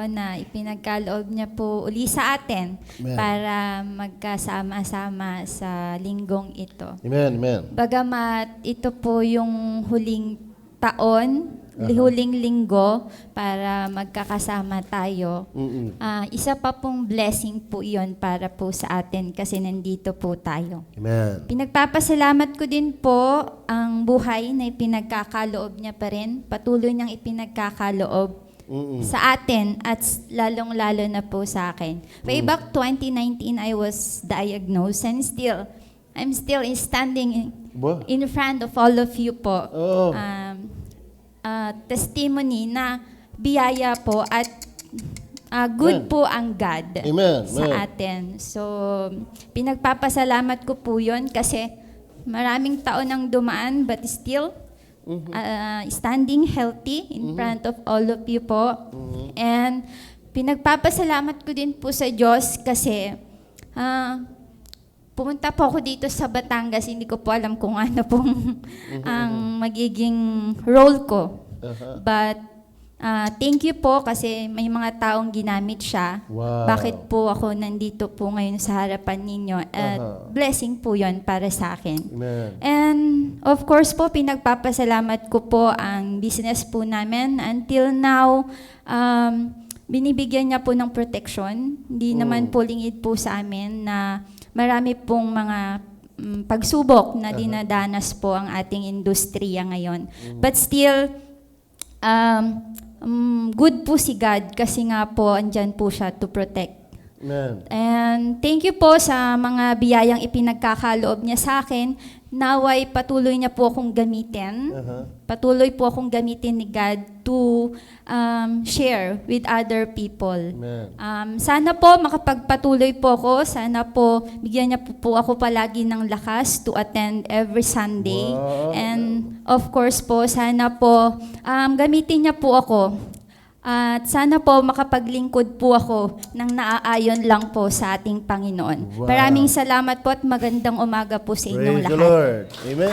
na ipinagkaloob niya po uli sa atin Amen. para magkasama-sama sa linggong ito. Amen, amen. Bagamat ito po yung huling taon, huling linggo para magkakasama tayo. Isa pa pong blessing po iyon para po sa atin kasi nandito po tayo. Amen. Pinagpapasalamat ko din po ang buhay na ipinagkakaloob niya pa rin. Patuloy niyang ipinagkakaloob sa atin at lalong-lalo na po sa akin. Way back 2019, I was diagnosed and I'm still standing Ba? in front of all of you po. Oh. Testimony na biyaya po at good po ang God Amen. sa Amen. atin. So, pinagpapasalamat ko po yun kasi maraming taon ang dumaan but still standing healthy in front of all of you po. And pinagpapasalamat ko din po sa Diyos kasi pumunta po ako dito sa Batangas, hindi ko po alam kung ano pong ang magiging role ko. But thank you po kasi may mga taong ginamit siya. Wow. Bakit po ako nandito po ngayon sa harapan ninyo? At blessing po yon para sa akin. Amen. And of course po, pinagpapasalamat ko po ang business po namin. Until now, binibigyan niya po ng protection. Hindi naman po lingid po sa amin na marami pong mga pagsubok na dinadanas po ang ating industriya ngayon. But still, good po si God kasi nga po andyan po siya to protect. Amen. And thank you po sa mga biyayang ipinagkakaloob niya sa akin. Naway patuloy niya po akong gamitin. Patuloy po akong gamitin ni God to share with other people. Amen. Sana po makapagpatuloy po ako. Sana po bigyan niya po ako palagi ng lakas to attend every Sunday. Wow. And of course po, sana po gamitin niya po ako. At sana po makapaglingkod po ako ng naaayon lang po sa ating Panginoon. Wow. Maraming salamat po at magandang umaga po sa inyong Praise the lahat. Lord. Amen.